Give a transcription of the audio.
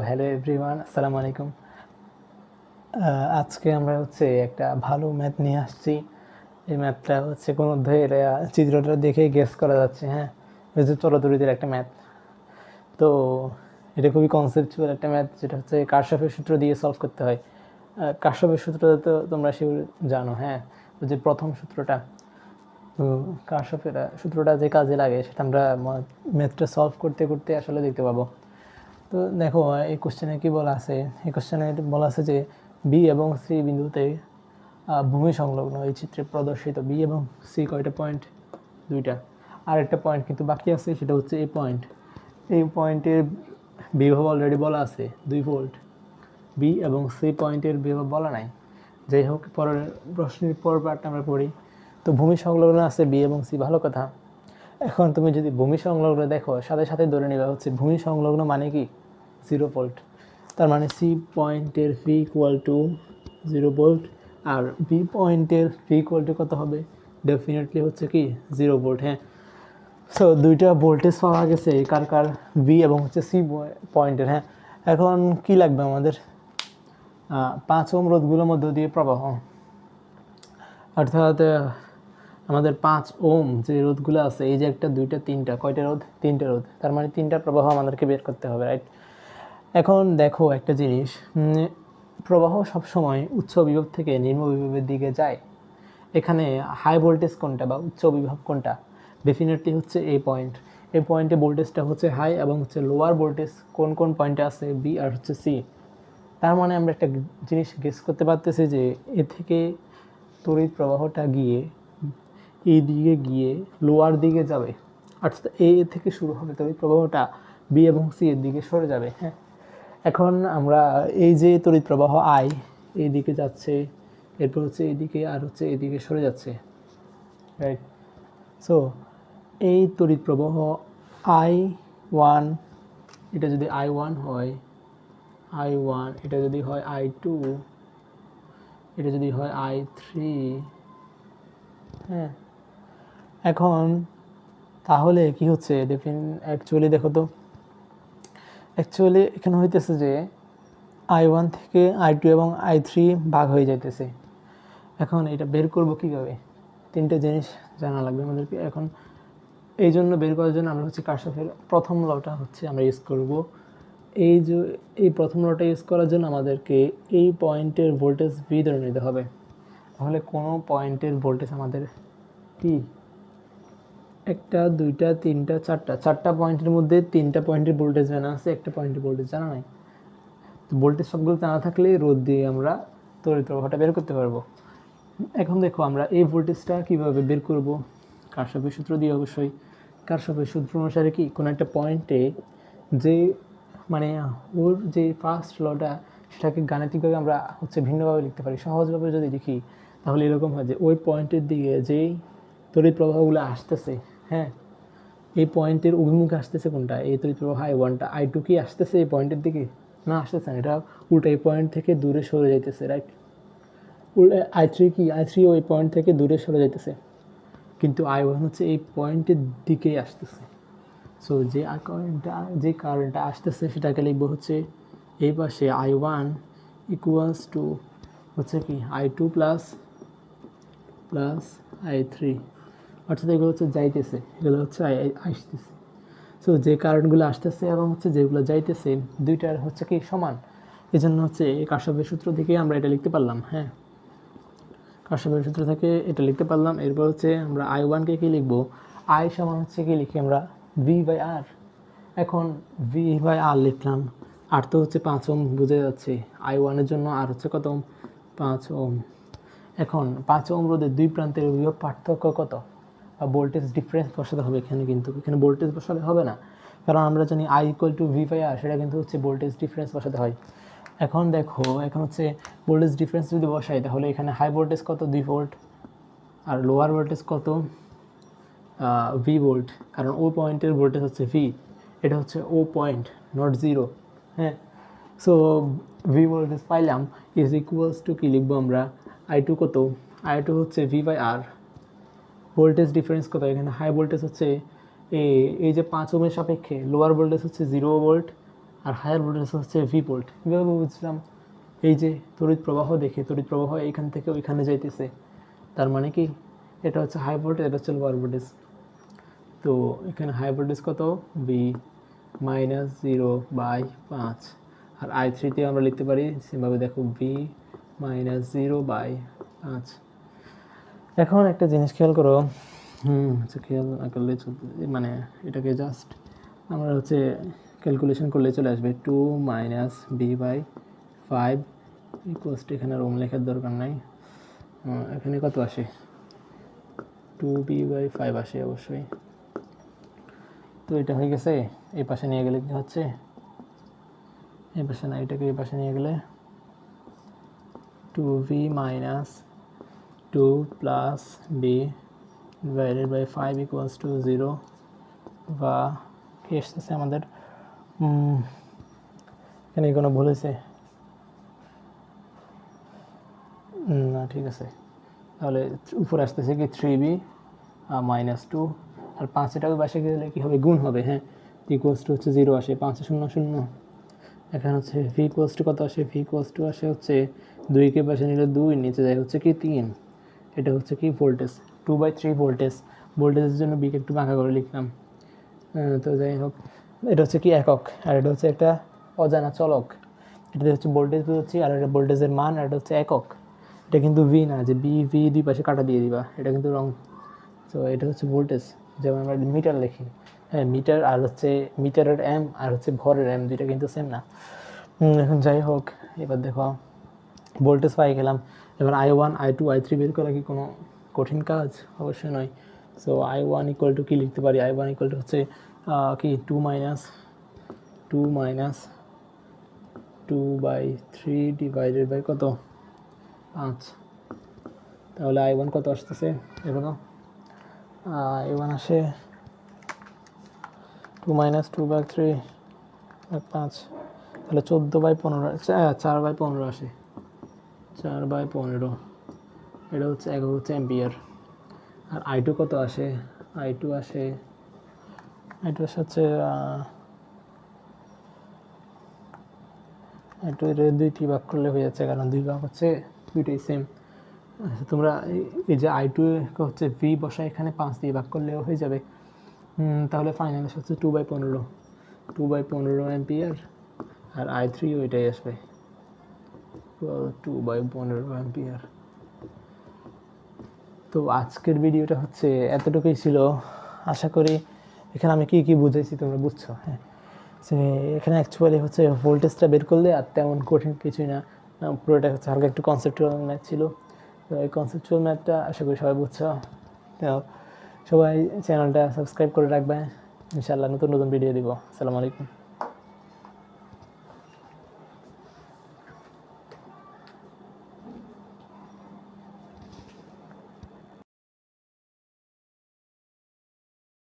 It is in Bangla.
হ্যালো এভরিওয়ান, আসসালামু আলাইকুম। আজকে আমরা একটা ভালো ম্যাথ নিয়ে আসছি। এই ম্যাথটা কোনো অধ্যায়ের চিত্রটা দেখে গেস করা যাচ্ছে। হ্যাঁ, এই যে চলতরিতের একটা ম্যাথ। তো এটা খুবই কনসেপচুয়াল একটা ম্যাথ, যেটা কারশফের সূত্র দিয়ে সলভ করতে হয়। কারশফের সূত্রটা তো তোমরা শিওর জানো। হ্যাঁ, যে প্রথম সূত্রটা, কারশফের সূত্রটা যে কাজে লাগে সেটা আমরা ম্যাথটা সলভ করতে করতে আসলে দেখতে পাবো। তো দেখো, এই কোশ্চেনে কি বলা আছে? এই কোশ্চেনে বলা আছে যে বি এবং সি বিন্দুতে ভূমি সংলগ্ন এই চিত্রে প্রদর্শিত বি এবং সি কয়টা পয়েন্ট? দুইটা। আর একটা পয়েন্ট কিন্তু বাকি আছে, সেটা হচ্ছে এই পয়েন্ট। এই পয়েন্টের বিভব অলরেডি বলা আছে 2 ভোল্ট। বি এবং সি পয়েন্টের বিভব বলা নাই। যাই হোক, পরের প্রশ্নের পর পার্টটা আমরা পড়ি। তো ভূমি সংলগ্ন আছে বি এবং সি, ভালো কথা। এখন তুমি যদি ভূমি সংলগ্ন দেখো, সাথে সাথে ধরে নেবে ভূমি সংলগ্ন মানে কি 0 ভোল্ট। তার মানে সি পয়েন্টের ফি ইকুয়াল টু 0 ভোল্ট, আর বি পয়েন্টের ফি ইকুয়াল টু কত হবে? ডেফিনেটলি কি 0 ভোল্ট। হ্যাঁ, সো দুইটা ভোল্টেজ পাওয়া গেছে, কার কার? বি এবং সি পয়েন্টের। হ্যাঁ, এখন কি লাগবে আমাদের? 5 ওহম রোধগুলোর মধ্য দিয়ে প্রবাহ, অর্থাৎ আমাদের 5 ওহম যে রোধগুলো আছে, এই যে একটা, দুইটা, তিনটা, কয়টা রোধ? 3টে রোধ। তার মানে 3টা প্রবাহ আমাদেরকে বের করতে হবে, রাইট? এখন দেখো একটা জিনিস, প্রবাহ সবসময় উচ্চ বিভব থেকে নিম্ন বিভবের দিকে যায়। এখানে হাই ভোল্টেজ কোনটা বা উচ্চ বিভব কোনটা? ডেফিনেটলি এই পয়েন্ট। এই পয়েন্টে ভোল্টেজটা হাই, এবং লোয়ার ভোল্টেজ কোন কোন পয়েন্টে আছে? বি আর সি। তার মানে আমরা একটা জিনিস গেস করতে পারতেছি যে এ থেকে তড়িৎ প্রবাহটা গিয়ে এই দিকে গিয়ে লোয়ার দিকে যাবে, অর্থাৎ এ থেকে শুরু হবে তড়িৎ প্রবাহটা, বি এবং সি এর দিকে সরে যাবে। হ্যাঁ, এখন আমরা এই যে তড়িৎ প্রবাহ আই এই দিকে যাচ্ছে, এরপর এইদিকে, আর এইদিকে সরে যাচ্ছে, রাইট? সো এই তড়িৎ প্রবাহ I1, এটা যদি I1 হয়, I1, এটা যদি হয় I2, এটা যদি হয় I3, হ্যাঁ, এখন তাহলে কি হচ্ছে? অ্যাকচুয়ালি দেখো তো, অ্যাকচুয়ালি এখানে হইতেছে যে I1 থেকে I2 এবং I3 ভাগ হয়ে যাইতেছে। এখন এটা বের করব কিভাবে? 3টে জিনিস জানা লাগবে আমাদেরকে। এখন এই জন্য বের করার জন্য আমরা কারশফের প্রথম লটা আমরা ইউজ করব। এই প্রথম লটা ইউজ করার জন্য আমাদেরকে এই পয়েন্টের ভোল্টেজ ভি ধরে নিতে হবে। তাহলে কোনো পয়েন্টের ভোল্টেজ আমাদের কি, একটা, দুইটা, তিনটা, চারটা পয়েন্টের মধ্যে 3টা পয়েন্টের ভোল্টেজ জানা আছে, একটা পয়েন্টের ভোল্টেজ জানা নাই। তো ভোল্টেজ সবগুলো জানা থাকলে রোধ দিয়ে আমরা তড়িৎ প্রবাহটা বের করতে পারবো। এখন দেখো, আমরা এই ভোল্টেজটা কীভাবে বের করব? কারশফের সূত্র দিয়ে অবশ্যই। কারশফের সূত্র অনুসারে কি, কোনো একটা পয়েন্টে যে ওর যে ফার্স্ট লটা, সেটাকে গাণিতিকভাবে আমরা ভিন্নভাবে লিখতে পারি। সহজভাবে যদি লিখি তাহলে এরকম হয় যে ওই পয়েন্টের দিকে যেই তড়িৎ প্রবাহগুলো আসতেছে, হ্যাঁ, এই পয়েন্টের অভিমুখে আসতেছে কোনটা? এই তড়িৎ প্রবাহ I1টা। I2 কি আসতেছে এই পয়েন্টের দিকে? না, আসতেছে না, এটা উল্টা এই পয়েন্ট থেকে দূরে সরে যাইতেছে, রাইট? I3 কি? I3 ওই পয়েন্ট থেকে দূরে সরে যাইতেছে, কিন্তু I1 এই পয়েন্টের দিকেই আসতেছে। সো যে কারেন্টটা আসতেছে সেটাকে লিখবো এই পাশে I1 ইকুয়ালস টু কি I2 প্লাস I3, অর্থাৎ এগুলো যাইতেছে, এগুলো আসতেছে। সো যে কারেন্টগুলো আসতেছে এবং যেগুলো যাইতেছে, দুইটার কি সমান। এই জন্য এই কারশফের সূত্র থেকে আমরা এটা লিখতে পারলাম। হ্যাঁ, কারশফের সূত্র থেকে এটা লিখতে পারলাম। এরপর আমরা I1কে কি লিখবো? I সমান কি লিখি আমরা? V/R। এখন V/R লিখলাম, আর তো 5 ওহম বুঝে যাচ্ছে। I1 এর জন্য আর কত ওহম? 5 ওহম। এখন 5 ওহম রোধের দুই প্রান্তের বিভব পার্থক্য কত? বা ভোল্টেজ ডিফারেন্স বসাতে হবে এখানে, কিন্তু এখানে ভোল্টেজ বসালে হবে না, কারণ আমরা জানি I ইকুয়াল টু V/R, সেটা কিন্তু ভোল্টেজ ডিফারেন্স বসাতে হয়। এখন দেখো, এখন ভোল্টেজ ডিফারেন্স যদি বসাই, তাহলে এখানে হাই ভোল্টেজ কত? 2 ভোল্ট, আর লোয়ার ভোল্টেজ কত? ভি ভোল্ট, কারণ ও পয়েন্টের ভোল্টেজ ভি, এটা ও পয়েন্ট, নট জিরো। হ্যাঁ, সো ভি ভোল্টেজ পাইলাম, ইজ ইকুয়ালস টু কি লিখবো আমরা? I2 কত? I2 V/R। ভোল্টেজ ডিফারেন্স কত? এখানে হাই ভোল্টেজ এই যে 5 ওহমের সাপেক্ষে লোয়ার ভোল্টেজ 0 ভোল্ট, আর হায়ার ভোল্টেজ হচ্ছে ভি ভোল্ট। কীভাবে বুঝলাম? এই যে তড়িৎ প্রবাহ দেখে, তড়িৎ প্রবাহ এইখান থেকে ওইখানে যাইতেছে, তার মানে কি এটা হচ্ছে হাই ভোল্টেজ, এটা হচ্ছে লোয়ার ভোল্টেজ। তো এখানে হাই ভোল্টেজ কত? ভি -0/5। আর I3 আমরা লিখতে পারি সেভাবে, দেখো ভি -0/5। এখন একটা জিনিস খেয়াল করো, আচ্ছা খেয়াল না করলে মানে এটাকে জাস্ট আমরা হচ্ছে ক্যালকুলেশন করলে চলে আসবে 2 - v/5 ইকুয়ালস টু, এখানে রোম লেখার দরকার নাই, এখানে কত আসে? 2v/5 আসে অবশ্যই। তো এটা হয়ে গেছে। এই পাশে নিয়ে গেলে কি হচ্ছে? এই পাশে না, এটাকে এই পাশে নিয়ে গেলে 2v - 2 + b / 5 = 0, বা কি এসেছে আমাদের? এখানে কোনো ভুল হয়েছে? না, ঠিক আছে। তাহলে উপরে আসতেছে কি 3b - 2, আর 5 এটাকে পাশে গেলে কী হবে? গুণ হবে। হ্যাঁ, ইকুয়ালস টু হচ্ছে 0 আসে, 5 0 0। এখানে হচ্ছে ভি ইকুয়ালস টু কত আসে? ভি ইকুয়ালস টু আসে হচ্ছে 2কে পাশে নিলে 2, নিচে যায় হচ্ছে কি 3। এটা হচ্ছে কি ভোল্টেজ, 2/3 ভোল্টেজ। ভোল্টেজের জন্য বিকে একটু বাঁকা করে লিখলাম। তো যাই হোক, এটা হচ্ছে কি একক, আর এটা হচ্ছে একটা অজানা চলক। এটা হচ্ছে ভোল্টেজ বুঝছি, আর এটা ভোল্টেজের মান, আর এটা হচ্ছে একক। এটা কিন্তু ভি না যে ভি দুই পাশে কাটা দিয়ে দিবা, এটা কিন্তু রং। তো এটা হচ্ছে ভোল্টেজ, যেমন আমরা মিটার লিখি। হ্যাঁ, মিটার আর হচ্ছে মিটারের এম আর হচ্ছে ভরের এম, দুইটা কিন্তু সেম না। এখন যাই হোক, এবার দেখো ভোল্টেজ পাই গেলাম। এবার I1, I2, I3 বের করা কি কোনো কঠিন কাজ? অবশ্যই নয়। সো I1 = কি লিখতে পারি? I1 = হচ্ছে কি 2/3 ডিভাইডেড বাই কত? 5। তাহলে I1 কত আসতেছে? দেখো তো, I1 আসে 2 - 2/3/5, তাহলে 14/15, 4/15 আসে, 4/15। এটা হচ্ছে একক, হচ্ছে অ্যাম্পিয়ার। আর I2 কত আসে? I2 আসে হচ্ছে I2 এর 2টি ভাগ করলে হয়ে যাচ্ছে, কারণ 2 ভাগ হচ্ছে দুইটাই সেম। আচ্ছা, তোমরা এই যে I2 হচ্ছে ভি বসা, এখানে 5 দিয়ে ভাগ করলেও হয়ে যাবে। তাহলে ফাইনাল হচ্ছে 2/15, 2/15 অ্যাম্পিয়ার। আর I3 ওইটাই আসবে, 2/15 অ্যাম্পিয়ার। তো আজকের ভিডিওটা হচ্ছে এতটুকুই ছিল। আশা করি এখানে আমি কি বুঝাইছি তোমরা বুঝছো। হ্যাঁ, সে এখানে অ্যাকচুয়ালি হচ্ছে ভোল্টেজটা বের করলে আর তেমন কঠিন কিছুই না, পুরোটা হচ্ছে হালকা একটু কনসেপচুয়াল ম্যাথ ছিল। তো এই কনসেপচুয়াল ম্যাথটা আশা করি সবাই বুঝছো। তো সবাই চ্যানেলটা সাবস্ক্রাইব করে রাখবে, ইনশাআল্লাহ নতুন নতুন ভিডিও দিব। আসসালামু আলাইকুম।